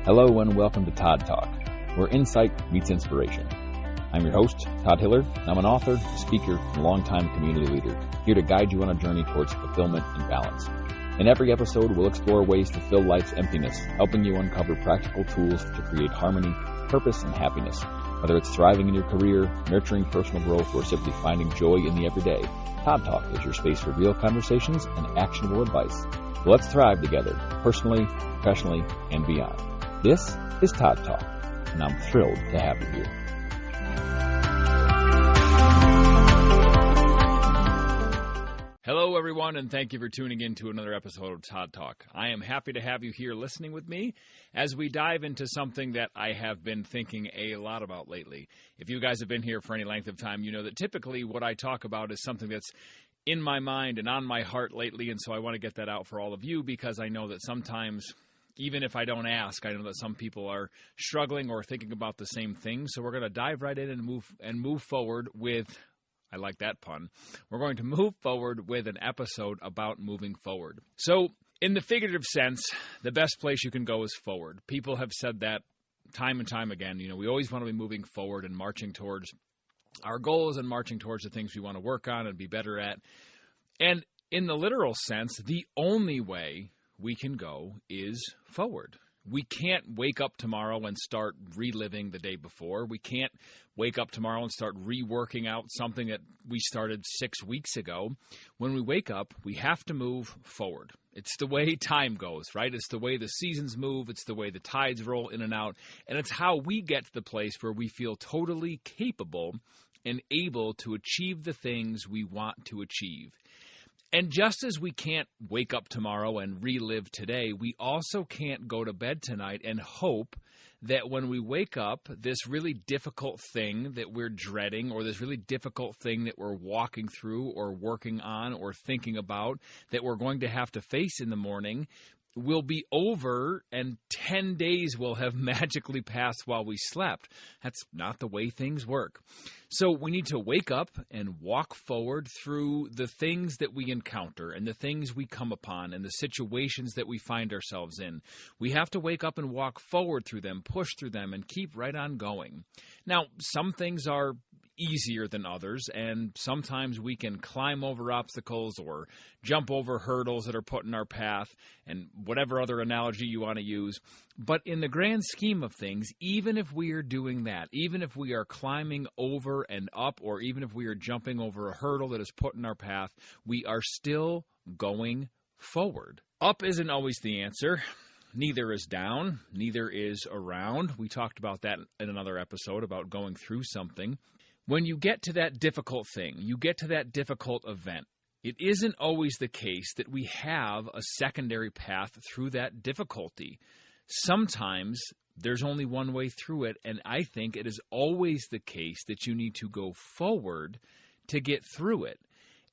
Hello and welcome to Todd Talk, where insight meets inspiration. I'm your host, Todd Hiller, and I'm an author, speaker, and longtime community leader, here to guide you on a journey towards fulfillment and balance. In every episode, we'll explore ways to fill life's emptiness, helping you uncover practical tools to create harmony, purpose, and happiness. Whether it's thriving in your career, nurturing personal growth, or simply finding joy in the everyday, Todd Talk is your space for real conversations and actionable advice. So let's thrive together, personally, professionally, and beyond. This is Todd Talk, and I'm thrilled to have you here. Hello, everyone, and thank you for tuning in to another episode of Todd Talk. I am happy to have you here listening with me as we dive into something that I have been thinking a lot about lately. If you guys have been here for any length of time, you know that typically what I talk about is something that's in my mind and on my heart lately, and so I want to get that out for all of you because I know that sometimes, even if I don't ask, I know that some people are struggling or thinking about the same thing. So we're going to dive right in and move forward with, I like that pun, we're going to move forward with an episode about moving forward. So in the figurative sense, the best place you can go is forward. People have said that time and time again. You know, we always want to be moving forward and marching towards our goals and marching towards the things we want to work on and be better at. And in the literal sense, the only way we can go is forward. We can't wake up tomorrow and start reliving the day before. We can't wake up tomorrow and start reworking out something that we started 6 weeks ago. When we wake up, we have to move forward. It's the way time goes, right? It's the way the seasons move. It's the way the tides roll in and out. And it's how we get to the place where we feel totally capable and able to achieve the things we want to achieve. And just as we can't wake up tomorrow and relive today, we also can't go to bed tonight and hope that when we wake up, this really difficult thing that we're dreading or this really difficult thing that we're walking through or working on or thinking about that we're going to have to face in the morning will be over and 10 days will have magically passed while we slept. That's not the way things work. So we need to wake up and walk forward through the things that we encounter and the things we come upon and the situations that we find ourselves in. We have to wake up and walk forward through them, push through them, and keep right on going. Now, some things are easier than others, and sometimes we can climb over obstacles or jump over hurdles that are put in our path, and whatever other analogy you want to use. But in the grand scheme of things, even if we are doing that, even if we are climbing over and up, or even if we are jumping over a hurdle that is put in our path, we are still going forward. Up isn't always the answer. Neither is down. Neither is around. We talked about that in another episode about going through something. When you get to that difficult thing, you get to that difficult event, it isn't always the case that we have a secondary path through that difficulty. Sometimes there's only one way through it, and I think it is always the case that you need to go forward to get through it.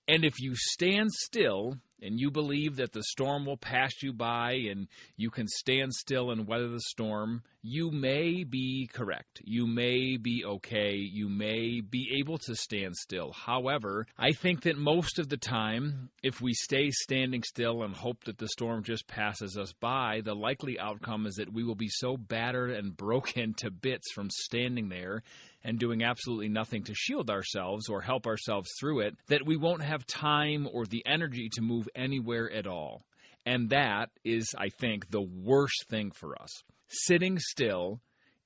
And if you stand still and you believe that the storm will pass you by and you can stand still and weather the storm, you may be correct. You may be okay. You may be able to stand still. However, I think that most of the time, if we stay standing still and hope that the storm just passes us by, the likely outcome is that we will be so battered and broken to bits from standing there and doing absolutely nothing to shield ourselves or help ourselves through it, that we won't have time or the energy to move anywhere at all. And that is, I think, the worst thing for us. Sitting still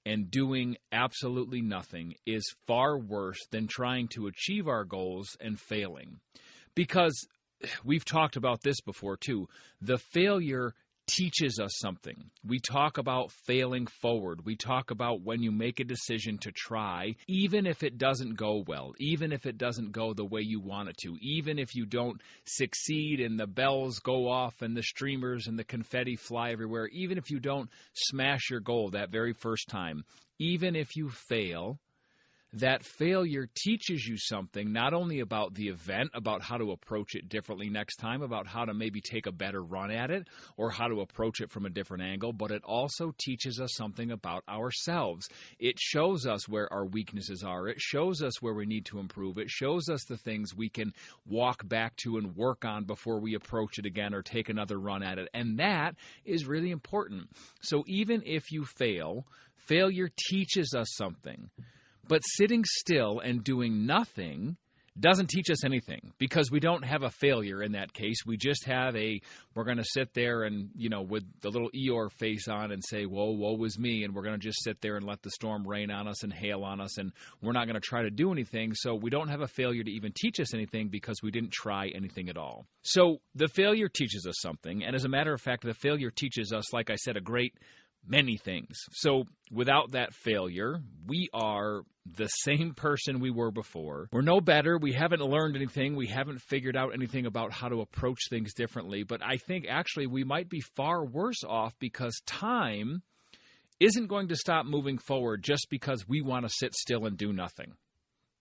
and doing absolutely nothing is far worse than trying to achieve our goals and failing. Because we've talked about this before too. The failure teaches us something. We talk about failing forward. We talk about when you make a decision to try, even if it doesn't go well, even if it doesn't go the way you want it to, even if you don't succeed and the bells go off and the streamers and the confetti fly everywhere, even if you don't smash your goal that very first time, even if you fail, that failure teaches you something, not only about the event, about how to approach it differently next time, about how to maybe take a better run at it, or how to approach it from a different angle, but it also teaches us something about ourselves. It shows us where our weaknesses are. It shows us where we need to improve. It shows us the things we can walk back to and work on before we approach it again or take another run at it. And that is really important. So even if you fail, failure teaches us something. But sitting still and doing nothing doesn't teach us anything, because we don't have a failure in that case. We just have we're going to sit there and, with the little Eeyore face on and say, whoa, woe is me, and we're going to just sit there and let the storm rain on us and hail on us, and we're not going to try to do anything. So we don't have a failure to even teach us anything because we didn't try anything at all. So the failure teaches us something, and as a matter of fact, the failure teaches us, like I said, many things. So without that failure, we are the same person we were before. We're no better. We haven't learned anything. We haven't figured out anything about how to approach things differently. But I think actually we might be far worse off, because time isn't going to stop moving forward just because we want to sit still and do nothing.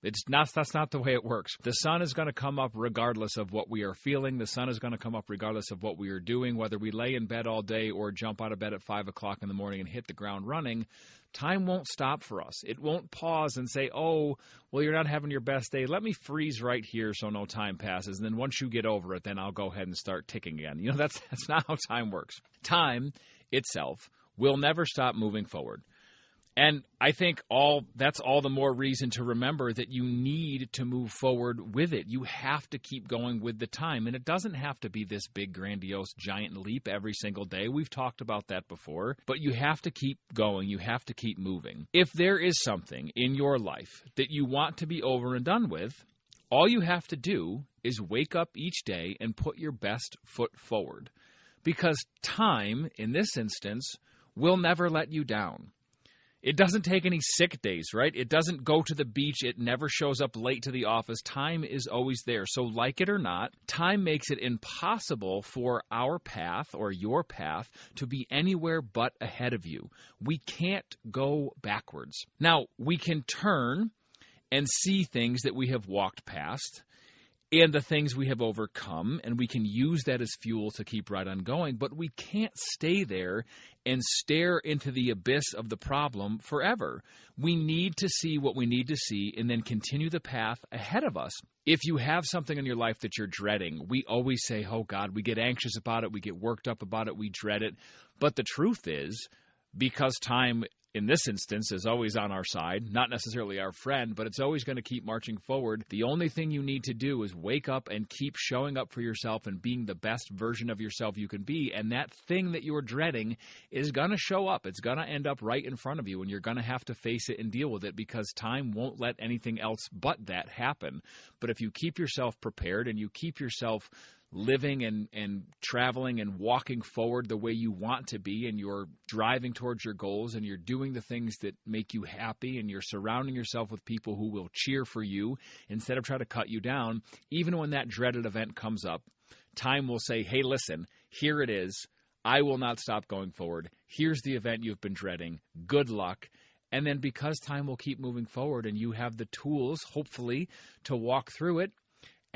That's not the way it works. The sun is going to come up regardless of what we are feeling. The sun is going to come up regardless of what we are doing, whether we lay in bed all day or jump out of bed at 5 o'clock in the morning and hit the ground running. Time won't stop for us. It won't pause and say, oh, well, you're not having your best day. Let me freeze right here so no time passes. And then once you get over it, then I'll go ahead and start ticking again. That's not how time works. Time itself will never stop moving forward. And I think that's all the more reason to remember that you need to move forward with it. You have to keep going with the time. And it doesn't have to be this big, grandiose, giant leap every single day. We've talked about that before. But you have to keep going. You have to keep moving. If there is something in your life that you want to be over and done with, all you have to do is wake up each day and put your best foot forward. Because time, in this instance, will never let you down. It doesn't take any sick days, right? It doesn't go to the beach. It never shows up late to the office. Time is always there. So like it or not, time makes it impossible for our path or your path to be anywhere but ahead of you. We can't go backwards. Now, we can turn and see things that we have walked past and the things we have overcome, and we can use that as fuel to keep right on going, but we can't stay there and stare into the abyss of the problem forever. We need to see what we need to see and then continue the path ahead of us. If you have something in your life that you're dreading, we always say, oh God, we get anxious about it, we get worked up about it, we dread it. But the truth is, because time in this instance is always on our side, not necessarily our friend, but it's always going to keep marching forward. The only thing you need to do is wake up and keep showing up for yourself and being the best version of yourself you can be. And that thing that you're dreading is going to show up. It's going to end up right in front of you, and you're going to have to face it and deal with it, because time won't let anything else but that happen. But if you keep yourself prepared and you keep yourself living and traveling and walking forward the way you want to be, and you're driving towards your goals, and you're doing the things that make you happy, and you're surrounding yourself with people who will cheer for you instead of try to cut you down, even when that dreaded event comes up, time will say, hey, listen, here it is. I will not stop going forward. Here's the event you've been dreading. Good luck. And then because time will keep moving forward and you have the tools, hopefully, to walk through it,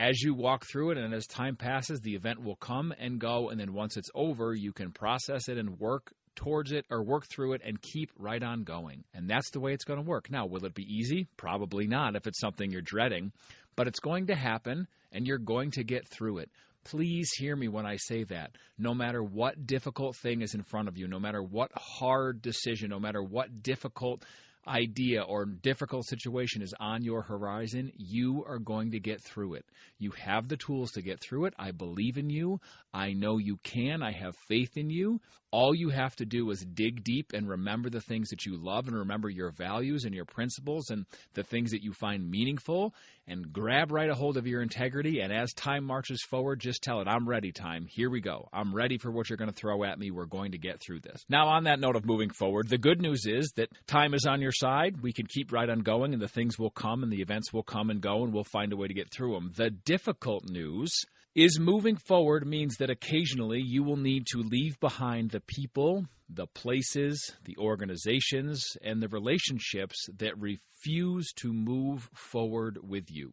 as you walk through it and as time passes, the event will come and go. And then once it's over, you can process it and work towards it or work through it and keep right on going. And that's the way it's going to work. Now, will it be easy? Probably not if it's something you're dreading. But it's going to happen, and you're going to get through it. Please hear me when I say that. No matter what difficult thing is in front of you, no matter what hard decision, no matter what difficult idea or difficult situation is on your horizon, you are going to get through it. You have the tools to get through it. I believe in you. I know you can. I have faith in you. All you have to do is dig deep and remember the things that you love and remember your values and your principles and the things that you find meaningful, and grab right a hold of your integrity. And as time marches forward, just tell it, I'm ready, time. Here we go. I'm ready for what you're going to throw at me. We're going to get through this. Now, on that note of moving forward, the good news is that time is on your side. We can keep right on going, and the things will come and the events will come and go, and we'll find a way to get through them. The difficult news is moving forward means that occasionally you will need to leave behind the people, the places, the organizations, and the relationships that refuse to move forward with you.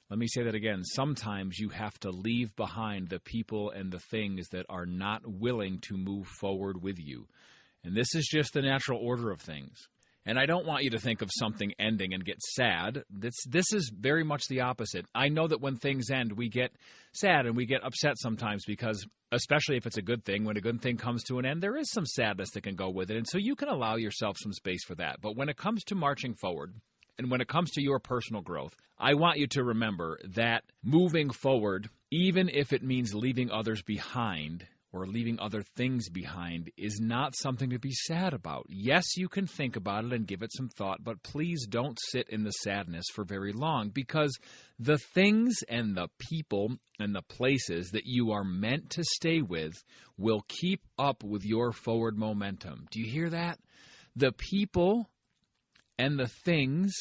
Let me say that again. Sometimes you have to leave behind the people and the things that are not willing to move forward with you. And this is just the natural order of things. And I don't want you to think of something ending and get sad. This is very much the opposite. I know that when things end, we get sad and we get upset sometimes because, especially if it's a good thing, when a good thing comes to an end, there is some sadness that can go with it. And so you can allow yourself some space for that. But when it comes to marching forward, and when it comes to your personal growth, I want you to remember that moving forward, even if it means leaving others behind or leaving other things behind, is not something to be sad about. Yes, you can think about it and give it some thought, but please don't sit in the sadness for very long, because the things and the people and the places that you are meant to stay with will keep up with your forward momentum. Do you hear that? The people and the things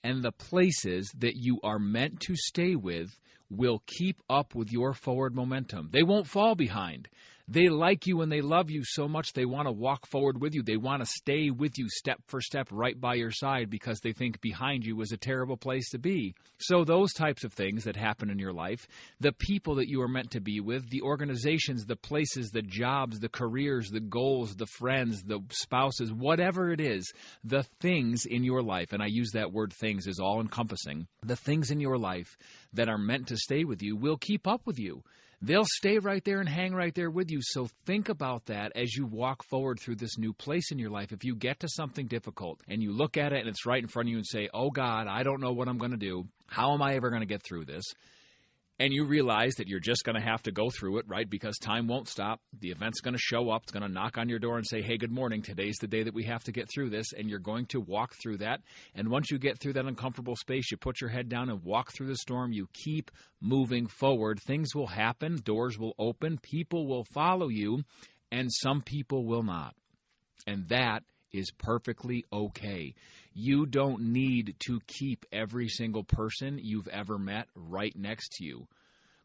and the places that you are meant to stay with will keep up with your forward momentum. They won't fall behind. They like you and they love you so much they want to walk forward with you. They want to stay with you step for step right by your side because they think behind you is a terrible place to be. So those types of things that happen in your life, the people that you are meant to be with, the organizations, the places, the jobs, the careers, the goals, the friends, the spouses, whatever it is, the things in your life, and I use that word things as all-encompassing, the things in your life that are meant to stay with you will keep up with you. They'll stay right there and hang right there with you. So think about that as you walk forward through this new place in your life. If you get to something difficult and you look at it and it's right in front of you and say, oh God, I don't know what I'm going to do. How am I ever going to get through this? And you realize that you're just going to have to go through it, right? Because time won't stop. The event's going to show up. It's going to knock on your door and say, hey, good morning. Today's the day that we have to get through this. And you're going to walk through that. And once you get through that uncomfortable space, you put your head down and walk through the storm. You keep moving forward. Things will happen. Doors will open. People will follow you. And some people will not. And that is perfectly okay. You don't need to keep every single person you've ever met right next to you.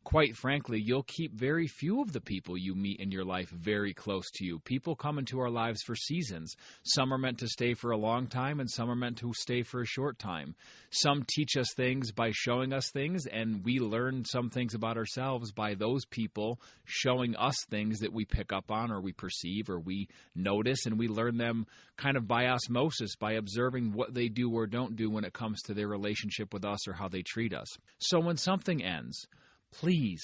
Quite frankly, you'll keep very few of the people you meet in your life very close to you. People come into our lives for seasons. Some are meant to stay for a long time, and some are meant to stay for a short time. Some teach us things by showing us things, and we learn some things about ourselves by those people showing us things that we pick up on or we perceive or we notice, and we learn them kind of by osmosis, by observing what they do or don't do when it comes to their relationship with us or how they treat us. So when something ends, please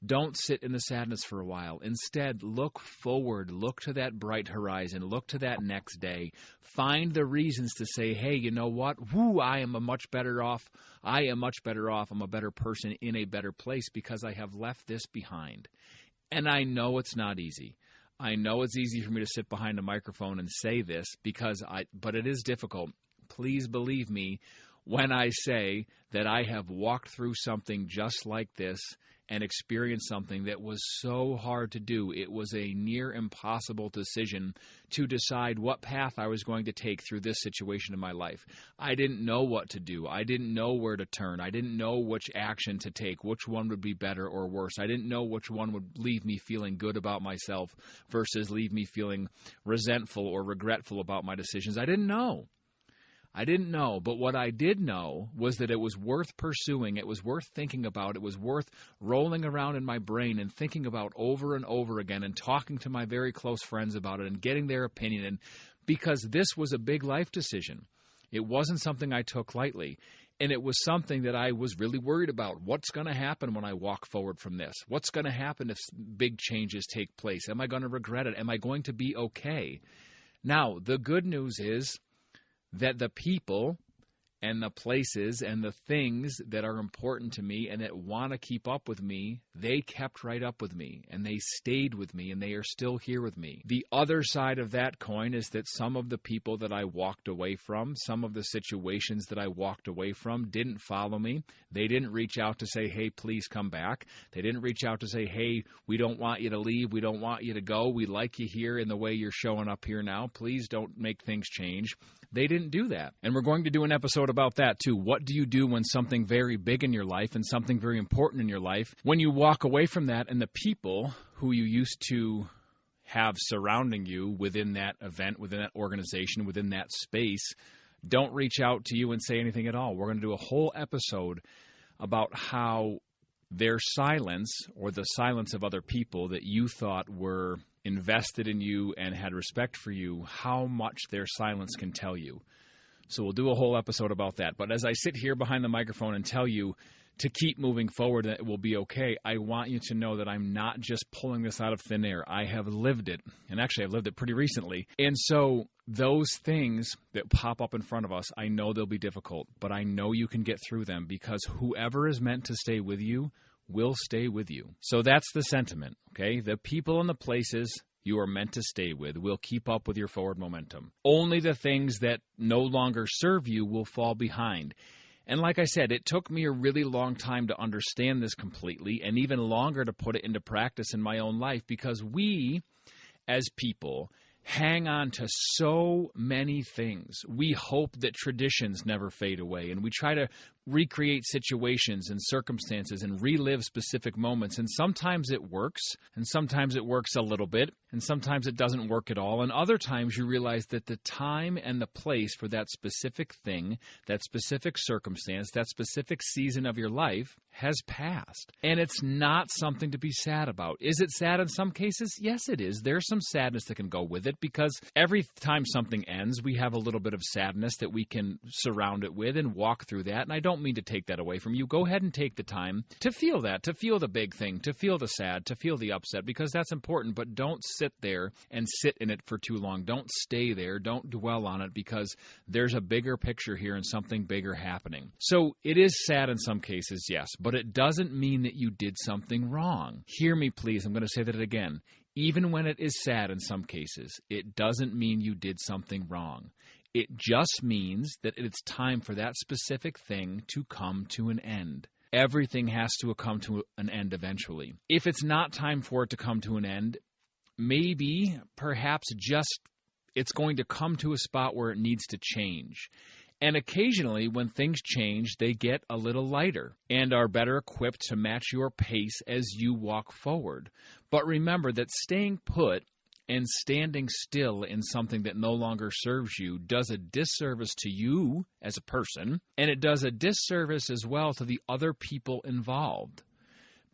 don't sit in the sadness for a while. Instead, look forward. Look to that bright horizon. Look to that next day. Find the reasons to say, hey, you know what? I am much better off. I'm a better person in a better place because I have left this behind. And I know it's not easy. I know it's easy for me to sit behind a microphone and say this but it is difficult. Please believe me when I say that I have walked through something just like this and experienced something that was so hard to do. It was a near impossible decision to decide what path I was going to take through this situation in my life. I didn't know what to do. I didn't know where to turn. I didn't know which action to take, which one would be better or worse. I didn't know which one would leave me feeling good about myself versus leave me feeling resentful or regretful about my decisions. I didn't know. But what I did know was that it was worth pursuing, it was worth thinking about, it was worth rolling around in my brain and thinking about over and over again and talking to my very close friends about it and getting their opinion, and because this was a big life decision. It wasn't something I took lightly, and it was something that I was really worried about. What's going to happen when I walk forward from this? What's going to happen if big changes take place? Am I going to regret it? Am I going to be okay? Now, the good news is that the people and the places and the things that are important to me and that want to keep up with me, they kept right up with me, and they stayed with me, and they are still here with me. The other side of that coin is that some of the people that I walked away from, some of the situations that I walked away from didn't follow me. They didn't reach out to say, hey, please come back. They didn't reach out to say, hey, we don't want you to leave. We don't want you to go. We like you here in the way you're showing up here now. Please don't make things change. They didn't do that. And we're going to do an episode about that too. What do you do when something very big in your life and something very important in your life, when you walk away from that and the people who you used to have surrounding you within that event, within that organization, within that space, don't reach out to you and say anything at all. We're going to do a whole episode about how their silence, or the silence of other people that you thought were invested in you and had respect for you, how much their silence can tell you. So we'll do a whole episode about that. But as I sit here behind the microphone and tell you to keep moving forward, that it will be okay, I want you to know that I'm not just pulling this out of thin air. I have lived it, and actually I've lived it pretty recently. And so those things that pop up in front of us, I know they'll be difficult, but I know you can get through them, because whoever is meant to stay with you will stay with you. So that's the sentiment, okay? The people and the places you are meant to stay with will keep up with your forward momentum. Only the things that no longer serve you will fall behind. And like I said, it took me a really long time to understand this completely, and even longer to put it into practice in my own life, because we, as people, hang on to so many things. We hope that traditions never fade away, and we try to recreate situations and circumstances and relive specific moments. And sometimes it works, and sometimes it works a little bit, and sometimes it doesn't work at all. And other times you realize that the time and the place for that specific thing, that specific circumstance, that specific season of your life has passed. And it's not something to be sad about. Is it sad in some cases? Yes, it is. There's some sadness that can go with it, because every time something ends, we have a little bit of sadness that we can surround it with and walk through that. And I don't mean to take that away from you. Go ahead and take the time to feel that, to feel the big thing, to feel the sad, to feel the upset, because that's important. But don't sit there and sit in it for too long. Don't stay there. Don't dwell on it, because there's a bigger picture here and something bigger happening. So it is sad in some cases, yes, but it doesn't mean that you did something wrong. Hear me, please. I'm going to say that again. Even when it is sad in some cases, it doesn't mean you did something wrong. It just means that it's time for that specific thing to come to an end. Everything has to come to an end eventually. If it's not time for it to come to an end, maybe, perhaps just, it's going to come to a spot where it needs to change. And occasionally, when things change, they get a little lighter and are better equipped to match your pace as you walk forward. But remember that staying put and standing still in something that no longer serves you does a disservice to you as a person, and it does a disservice as well to the other people involved.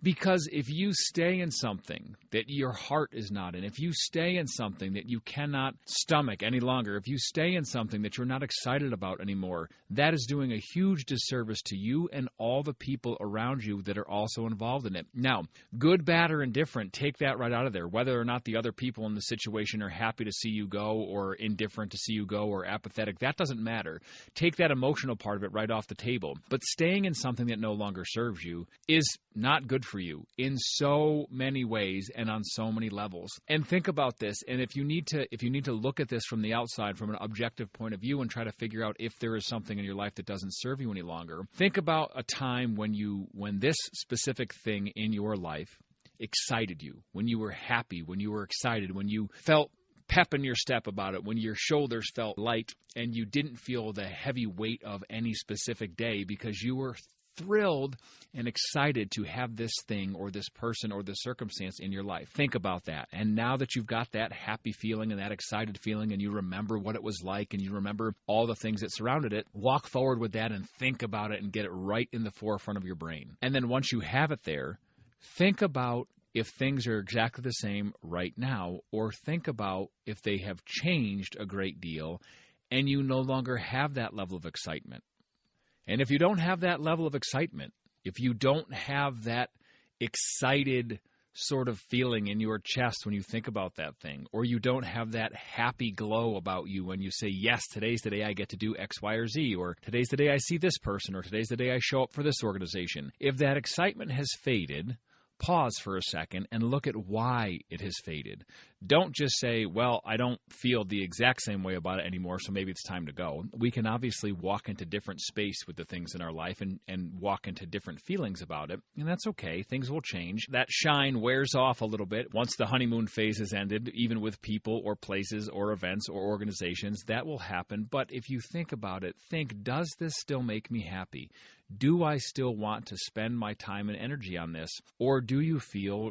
Because if you stay in something that your heart is not in, if you stay in something that you cannot stomach any longer, if you stay in something that you're not excited about anymore, that is doing a huge disservice to you and all the people around you that are also involved in it. Now, good, bad, or indifferent, take that right out of there. Whether or not the other people in the situation are happy to see you go, or indifferent to see you go, or apathetic, that doesn't matter. Take that emotional part of it right off the table. But staying in something that no longer serves you is not good for you in so many ways and on so many levels. And think about this, and if you need to look at this from the outside, from an objective point of view, and try to figure out if there is something in your life that doesn't serve you any longer, think about a time when this specific thing in your life excited you, when you were happy, when you were excited, when you felt pep in your step about it, when your shoulders felt light and you didn't feel the heavy weight of any specific day, because you were thrilled and excited to have this thing or this person or this circumstance in your life. Think about that. And now that you've got that happy feeling and that excited feeling, and you remember what it was like, and you remember all the things that surrounded it, walk forward with that and think about it and get it right in the forefront of your brain. And then once you have it there, think about if things are exactly the same right now, or think about if they have changed a great deal and you no longer have that level of excitement. And if you don't have that level of excitement, if you don't have that excited sort of feeling in your chest when you think about that thing, or you don't have that happy glow about you when you say, yes, today's the day I get to do X, Y, or Z, or today's the day I see this person, or today's the day I show up for this organization. If that excitement has faded, pause for a second and look at why it has faded. Don't just say, well, I don't feel the exact same way about it anymore, so maybe it's time to go. We can obviously walk into different space with the things in our life and walk into different feelings about it, and that's okay. Things will change. That shine wears off a little bit once the honeymoon phase has ended, even with people or places or events or organizations. That will happen, but if you think about it, does this still make me happy? Do I still want to spend my time and energy on this? Or do you feel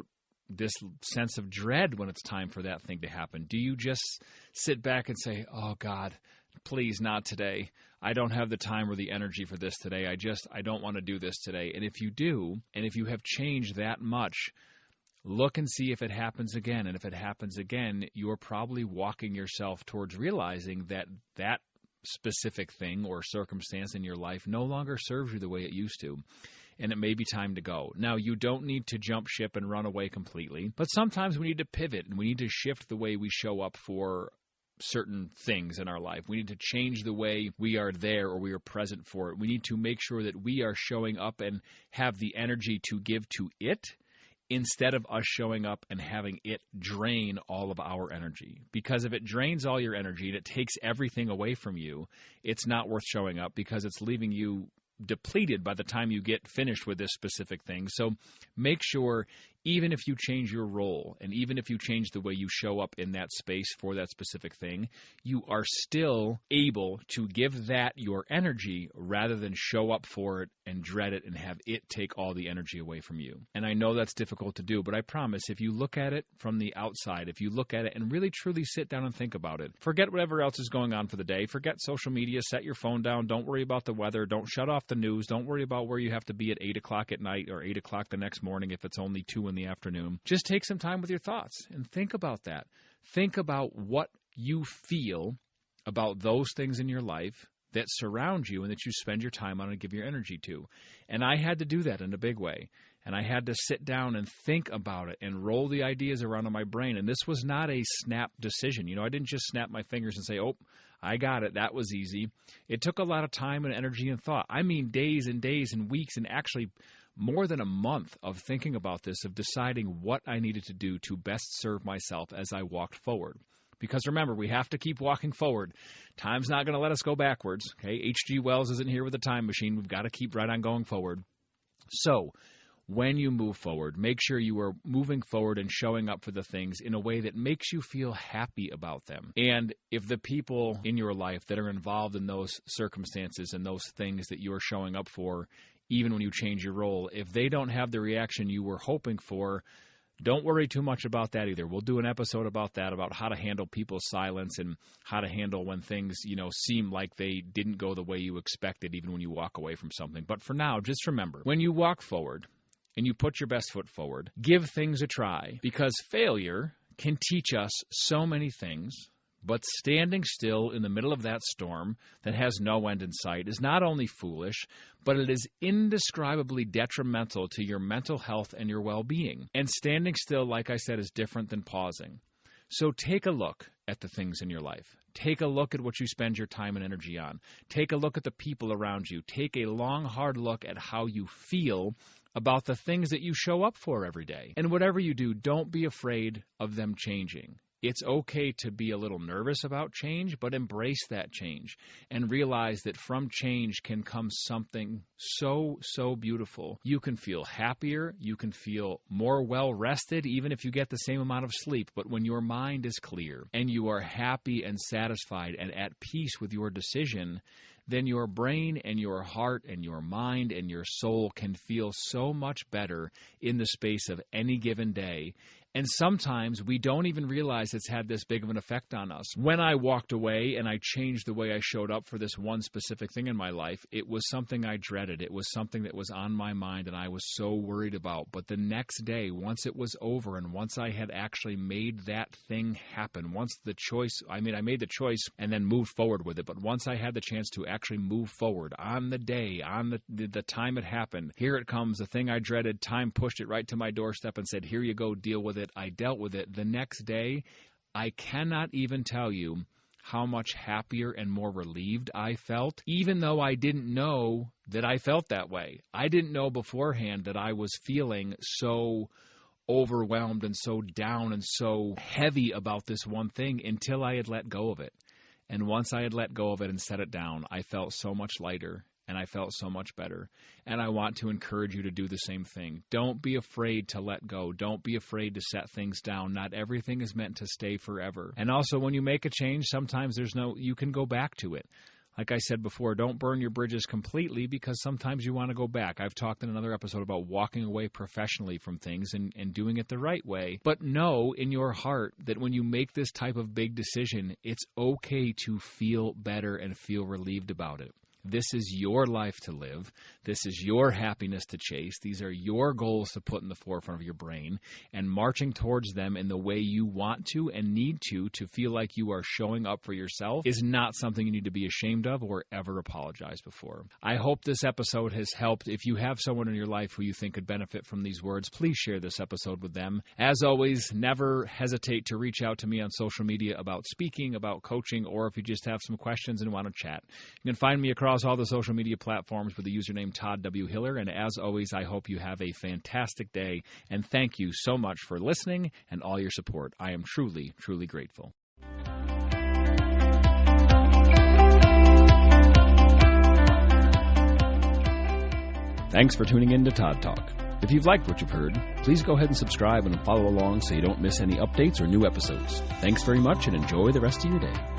this sense of dread when it's time for that thing to happen? Do you just sit back and say, oh God, please not today. I don't have the time or the energy for this today. I don't want to do this today. And if you do, and if you have changed that much, look and see if it happens again. And if it happens again, you're probably walking yourself towards realizing that that specific thing or circumstance in your life no longer serves you the way it used to, and it may be time to go. Now, you don't need to jump ship and run away completely, but sometimes we need to pivot and we need to shift the way we show up for certain things in our life. We need to change the way we are there or we are present for it. We need to make sure that we are showing up and have the energy to give to it, instead of us showing up and having it drain all of our energy. Because if it drains all your energy and it takes everything away from you, it's not worth showing up because it's leaving you depleted by the time you get finished with this specific thing. So make sure, even if you change your role and even if you change the way you show up in that space for that specific thing, you are still able to give that your energy rather than show up for it and dread it and have it take all the energy away from you. And I know that's difficult to do, but I promise if you look at it from the outside, if you look at it and really truly sit down and think about it, forget whatever else is going on for the day, forget social media, set your phone down, don't worry about the weather, don't shut off the news, don't worry about where you have to be at 8 o'clock at night or 8 o'clock the next morning if it's only 2 in the afternoon. Just take some time with your thoughts and think about that. Think about what you feel about those things in your life that surround you and that you spend your time on and give your energy to. And I had to do that in a big way. And I had to sit down and think about it and roll the ideas around in my brain. And this was not a snap decision. You know, I didn't just snap my fingers and say, oh, I got it. That was easy. It took a lot of time and energy and thought. I mean, days and days and weeks and actually more than a month of thinking about this, of deciding what I needed to do to best serve myself as I walked forward. Because remember, we have to keep walking forward. Time's not going to let us go backwards. Okay, H.G. Wells isn't here with a time machine. We've got to keep right on going forward. So when you move forward, make sure you are moving forward and showing up for the things in a way that makes you feel happy about them. And if the people in your life that are involved in those circumstances and those things that you are showing up for, even when you change your role, if they don't have the reaction you were hoping for, don't worry too much about that either. We'll do an episode about that, about how to handle people's silence and how to handle when things, seem like they didn't go the way you expected, even when you walk away from something. But for now, just remember, when you walk forward and you put your best foot forward, give things a try, because failure can teach us so many things. But standing still in the middle of that storm that has no end in sight is not only foolish, but it is indescribably detrimental to your mental health and your well-being. And standing still, like I said, is different than pausing. So take a look at the things in your life. Take a look at what you spend your time and energy on. Take a look at the people around you. Take a long, hard look at how you feel about the things that you show up for every day. And whatever you do, don't be afraid of them changing. It's okay to be a little nervous about change, but embrace that change and realize that from change can come something so, so beautiful. You can feel happier. You can feel more well-rested, even if you get the same amount of sleep. But when your mind is clear and you are happy and satisfied and at peace with your decision, then your brain and your heart and your mind and your soul can feel so much better in the space of any given day. And sometimes we don't even realize it's had this big of an effect on us. When I walked away and I changed the way I showed up for this one specific thing in my life, it was something I dreaded. It was something that was on my mind and I was so worried about. But the next day, once it was over and once I had actually made that thing happen, once the choice, I made the choice and then moved forward with it. But once I had the chance to actually move forward on the day, on the time it happened, here it comes, the thing I dreaded, time pushed it right to my doorstep and said, here you go, deal with it. I dealt with it. The next day, I cannot even tell you how much happier and more relieved I felt, even though I didn't know that I felt that way. I didn't know beforehand that I was feeling so overwhelmed and so down and so heavy about this one thing until I had let go of it. And once I had let go of it and set it down, I felt so much lighter and I felt so much better. And I want to encourage you to do the same thing. Don't be afraid to let go. Don't be afraid to set things down. Not everything is meant to stay forever. And also, when you make a change, sometimes you can go back to it. Like I said before, don't burn your bridges completely, because sometimes you want to go back. I've talked in another episode about walking away professionally from things and doing it the right way. But know in your heart that when you make this type of big decision, it's okay to feel better and feel relieved about it. This is your life to live. This is your happiness to chase. These are your goals to put in the forefront of your brain, and marching towards them in the way you want to and need to feel like you are showing up for yourself is not something you need to be ashamed of or ever apologize before. I hope this episode has helped. If you have someone in your life who you think could benefit from these words, please share this episode with them. As always, never hesitate to reach out to me on social media about speaking, about coaching, or if you just have some questions and want to chat. You can find me across all the social media platforms with the username Todd W. Hiller. And as always, I hope you have a fantastic day. And thank you so much for listening and all your support. I am truly, truly grateful. Thanks for tuning in to Todd Talk. If you've liked what you've heard, please go ahead and subscribe and follow along so you don't miss any updates or new episodes. Thanks very much and enjoy the rest of your day.